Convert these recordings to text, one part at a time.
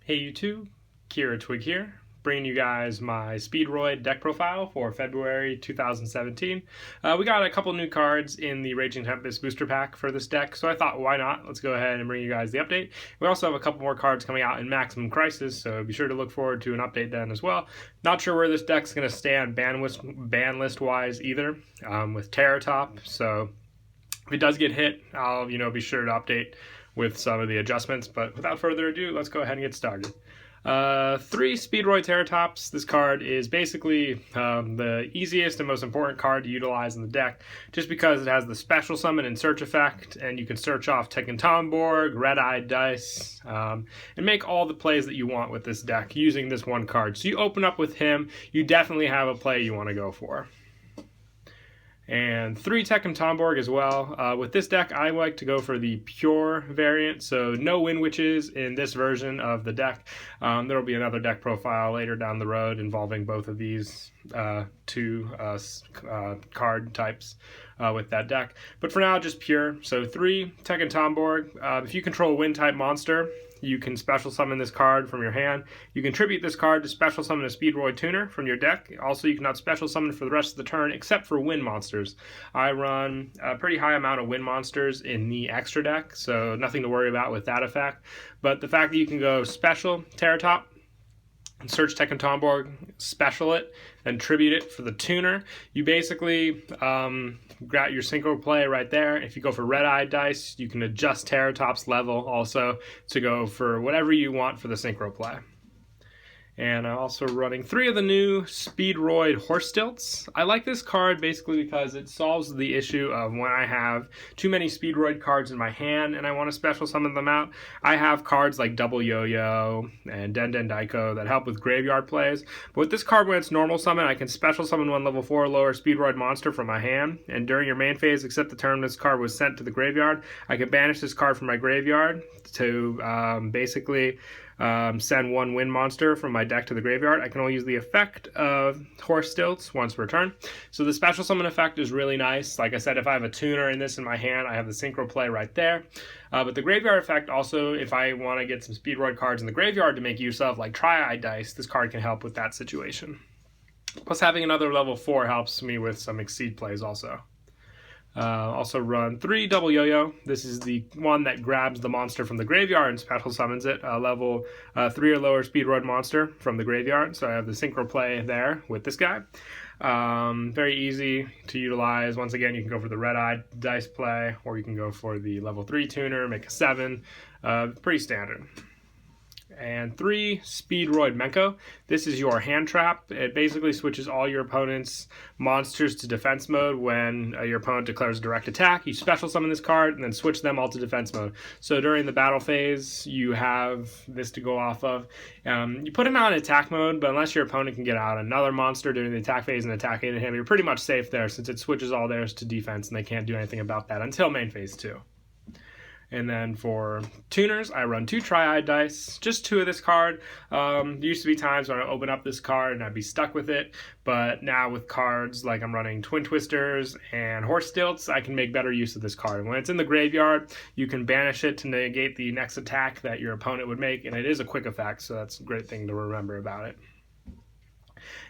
Hey YouTube, Kira Twig here, bringing you guys my Speedroid deck profile for February 2017. We got a couple new cards in the Raging Tempest booster pack for this deck, so I thought, why not? Let's go ahead and bring you guys the update. We also have a couple more cards coming out in Maximum Crisis, so be sure to look forward to an update then as well. Not sure where this deck's going to stand ban list wise either, with Terror Top, so if it does get hit, I'll be sure to update with some of the adjustments, but without further ado, let's go ahead and get started. 3 Speedroid Terratops. This card is basically the easiest and most important card to utilize in the deck, just because it has the special summon and search effect, and you can search off Tekken Tomborg, Red-Eyed Dice, and make all the plays that you want with this deck using this one card. So you open up with him, you definitely have a play you want to go for. And 3 Tekken Tomborg as well. With this deck, I like to go for the pure variant, so no Wind Witches in this version of the deck. There will be another deck profile later down the road involving both of these two card types with that deck. But for now, just pure. So 3 Tekken Tomborg. If you control a Wind type monster, you can special summon this card from your hand. You can tribute this card to special summon a Speedroid Tuner from your deck. Also, you cannot special summon for the rest of the turn except for wind monsters. I run a pretty high amount of wind monsters in the extra deck, so nothing to worry about with that effect. But the fact that you can go special Terratop, search Tekken Tomborg, special it, and tribute it for the tuner. You basically got your synchro play right there. If you go for Red-Eyed Dice, you can adjust Terratop's level also to go for whatever you want for the synchro play. And I'm also running 3 of the new Speedroid Horse Stilts. I like this card basically because it solves the issue of when I have too many Speedroid cards in my hand and I want to special summon them out. I have cards like Double Yo-Yo and Den Daiko that help with graveyard plays. But with this card, when it's normal summon, I can special summon one level 4 or lower Speedroid monster from my hand. And during your main phase, except the turn this card was sent to the graveyard, I can banish this card from my graveyard to basically send one wind monster from my deck to the graveyard. I can only use the effect of Horse Stilts once per turn. So the special summon effect is really nice. Like I said, if I have a tuner in this in my hand, I have the synchro play right there. But the graveyard effect also, if I want to get some Speedroid cards in the graveyard to make use of, like Tri-Eyed Dice, this card can help with that situation. Plus having another level 4 helps me with some Exceed plays also. Also run 3 Double Yo-Yo. This is the one that grabs the monster from the graveyard and special summons it, level 3 or lower Speedroid monster from the graveyard. So I have the synchro play there with this guy. Very easy to utilize. Once again, you can go for the Red-Eyed Dice play, or you can go for the level 3 tuner, make a 7. Pretty standard. And 3 Speedroid Menko. This is your hand trap. It basically switches all your opponent's monsters to defense mode when your opponent declares a direct attack. You special summon this card and then switch them all to defense mode. So during the battle phase, you have this to go off of. You put him out in attack mode, but unless your opponent can get out another monster during the attack phase and attack into him, you're pretty much safe there since it switches all theirs to defense and they can't do anything about that until main phase 2. And then for tuners, I run 2 Tri-Eyed Dice, just 2 of this card. There used to be times when I open up this card and I'd be stuck with it, but now with cards like I'm running Twin Twisters and Horse Stilts, I can make better use of this card. When it's in the graveyard, you can banish it to negate the next attack that your opponent would make, and it is a quick effect, so that's a great thing to remember about it.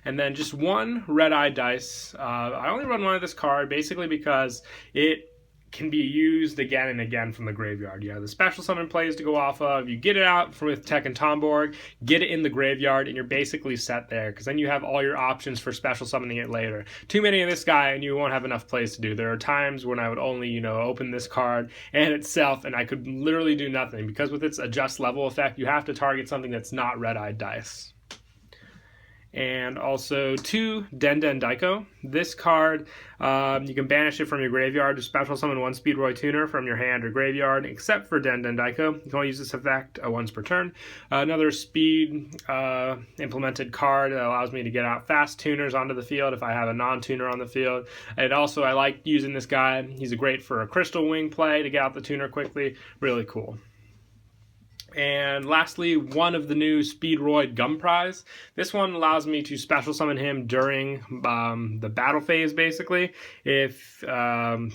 And then just 1 Red-Eyed Dice. I only run 1 of this card basically because it can be used again and again from the graveyard. You have the special summon plays to go off of, you get it out with Tekken Tomborg, get it in the graveyard, and you're basically set there, because then you have all your options for special summoning it later. Too many of this guy and you won't have enough plays to do. There are times when I would only, open this card and itself, and I could literally do nothing, because with its adjust level effect, you have to target something that's not Red-Eyed Dice. And also 2 Den Daiko. This card, you can banish it from your graveyard to special summon 1 Speedroid Tuner from your hand or graveyard, except for Den Daiko. You can only use this effect once per turn. Another speed implemented card that allows me to get out fast tuners onto the field if I have a non-tuner on the field. And also, I like using this guy. He's great for a Crystal Wing play to get out the tuner quickly. Really cool. And lastly, one of the new Speedroid Gum Prize. This one allows me to special summon him during the battle phase, basically. If sorry,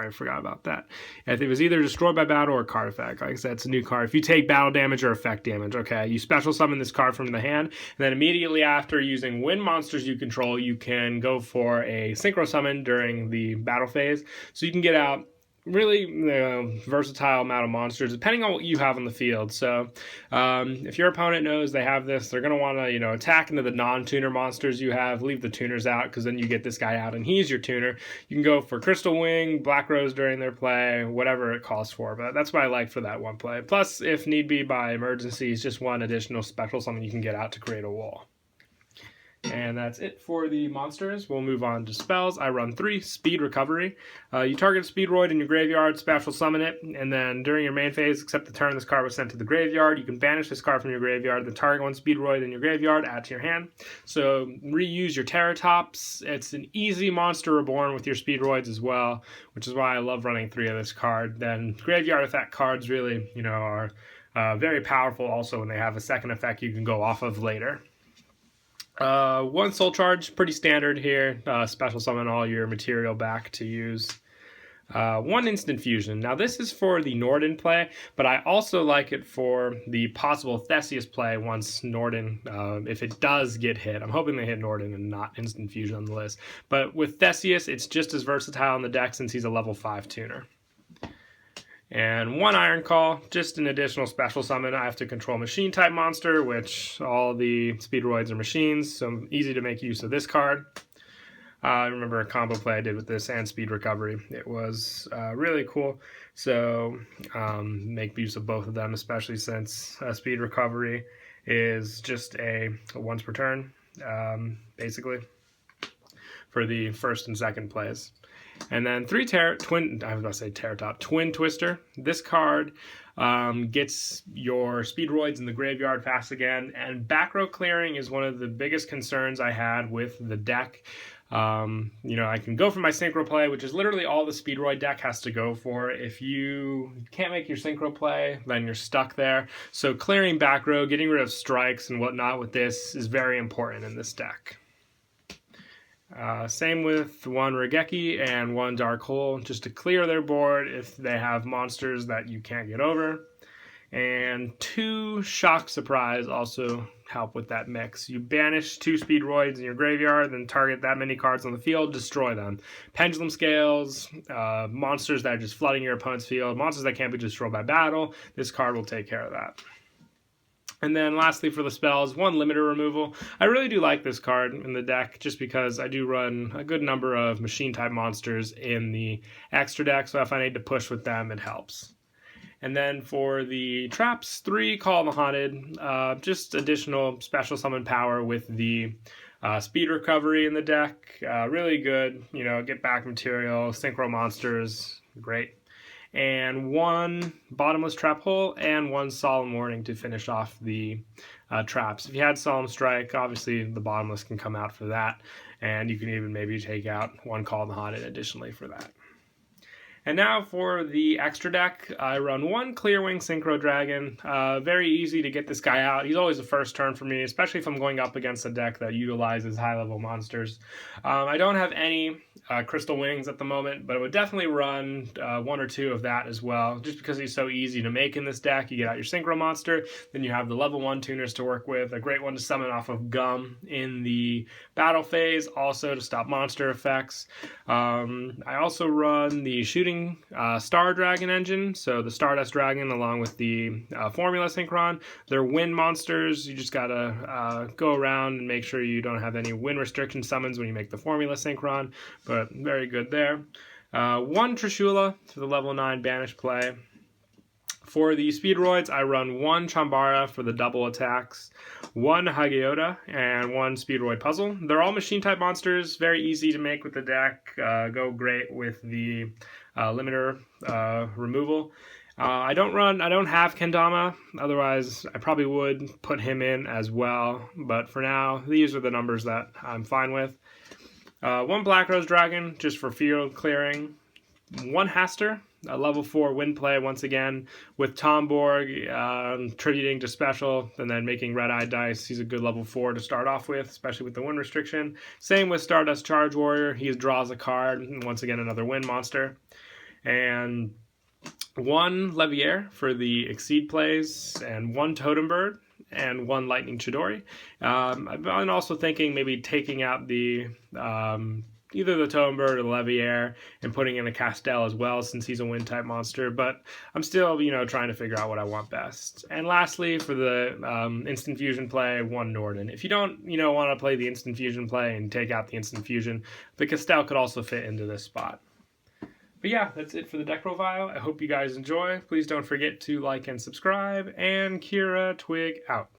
I forgot about that. If it was either destroyed by battle or card effect. Like I said, it's a new card. If you take battle damage or effect damage, okay, you special summon this card from the hand, and then immediately after, using wind monsters you control, you can go for a synchro summon during the battle phase. So you can get out really versatile amount of monsters depending on what you have on the field. So if your opponent knows they have this, they're going to want to attack into the non-tuner monsters you have, leave the tuners out, because then you get this guy out and he's your tuner. You can go for Crystal Wing, Black Rose during their play, whatever it calls for, but that's what I like for that one play. Plus, if need be by emergency, it's just one additional special summon you can get out to create a wall. And that's it for the monsters. We'll move on to spells. I run 3 Speed Recovery. You target a Speedroid in your graveyard, special summon it, and then during your main phase, except the turn this card was sent to the graveyard, you can banish this card from your graveyard, then target one Speedroid in your graveyard, add to your hand. So reuse your Terratops. It's an easy monster reborn with your Speedroids as well, which is why I love running 3 of this card. Then graveyard effect cards really, are very powerful also when they have a second effect you can go off of later. 1 soul charge, pretty standard here. Special summon all your material back to use. 1 instant fusion. Now this is for the Norden play, but I also like it for the possible Theseus play once Norden, if it does get hit. I'm hoping they hit Norden and not instant fusion on the list. But with Theseus, it's just as versatile in the deck since he's a level 5 tuner. And 1 Iron Call, just an additional special summon. I have to control machine type monster, which all the Speedroids are machines, so easy to make use of this card. I remember a combo play I did with this and Speed Recovery. It was really cool, so make use of both of them, especially since Speed Recovery is just a once per turn, basically, for the first and second plays. And then 3 Twin Twister. This card gets your Speedroids in the graveyard fast again, and back row clearing is one of the biggest concerns I had with the deck. I can go for my synchro play, which is literally all the Speedroid deck has to go for. If you can't make your synchro play, then you're stuck there. So clearing back row, getting rid of strikes and whatnot with this is very important in this deck. Same with 1 Regeki and 1 Dark Hole, just to clear their board if they have monsters that you can't get over. And 2 Shock Surprise also help with that mix. You banish 2 Speedroids in your graveyard, then target that many cards on the field, destroy them. Pendulum Scales, monsters that are just flooding your opponent's field, monsters that can't be destroyed by battle, this card will take care of that. And then lastly for the spells, 1 Limiter Removal. I really do like this card in the deck just because I do run a good number of machine type monsters in the extra deck, so if I need to push with them, it helps. And then for the traps, 3 Call the Haunted, just additional special summon power with the Speed Recovery in the deck. Really good, get back material, synchro monsters, great. And 1 Bottomless Trap Hole and 1 Solemn Warning to finish off the traps. If you had Solemn Strike, obviously the Bottomless can come out for that, and you can even maybe take out 1 Call the Haunted additionally for that. And now for the extra deck, I run 1 Clearwing Synchro Dragon. Very easy to get this guy out. He's always the first turn for me, especially if I'm going up against a deck that utilizes high-level monsters. I don't have any Crystal Wings at the moment, but I would definitely run 1 or 2 of that as well, just because he's so easy to make in this deck. You get out your Synchro monster, then you have the level 1 tuners to work with, a great one to summon off of Gum in the battle phase, also to stop monster effects. I also run the Shooting Star Dragon engine, so the Stardust Dragon along with the Formula Synchron. They're wind monsters. You just gotta go around and make sure you don't have any wind restriction summons when you make the Formula Synchron, but very good there. 1 Trishula for the level 9 banish play. For the Speedroids, I run 1 Chambara for the double attacks, 1 Hagiota, and 1 Speedroid Puzzle. They're all machine-type monsters, very easy to make with the deck, go great with the limiter removal. I don't have Kendama, otherwise I probably would put him in as well, but for now, these are the numbers that I'm fine with. 1 Black Rose Dragon, just for field clearing, 1 Haster, A level 4 wind play once again with Tomborg, tributing to special and then making red-eye dice. He's a good level 4 to start off with, especially with the wind restriction. Same with Stardust Charge Warrior. He draws a card, and once again another wind monster. And 1 Leviair for the Exceed plays, and 1 Totem Bird, and 1 Lightning Chidori. I've been also thinking maybe taking out the either the Totem Bird or the Leviair and putting in a Castell as well, since he's a wind type monster, but I'm still, trying to figure out what I want best. And lastly, for the instant fusion play, 1 Norden. If you don't, want to play the instant fusion play and take out the instant fusion, the Castell could also fit into this spot. But yeah, that's it for the deck profile. I hope you guys enjoy. Please don't forget to like and subscribe, and Kira Twig out.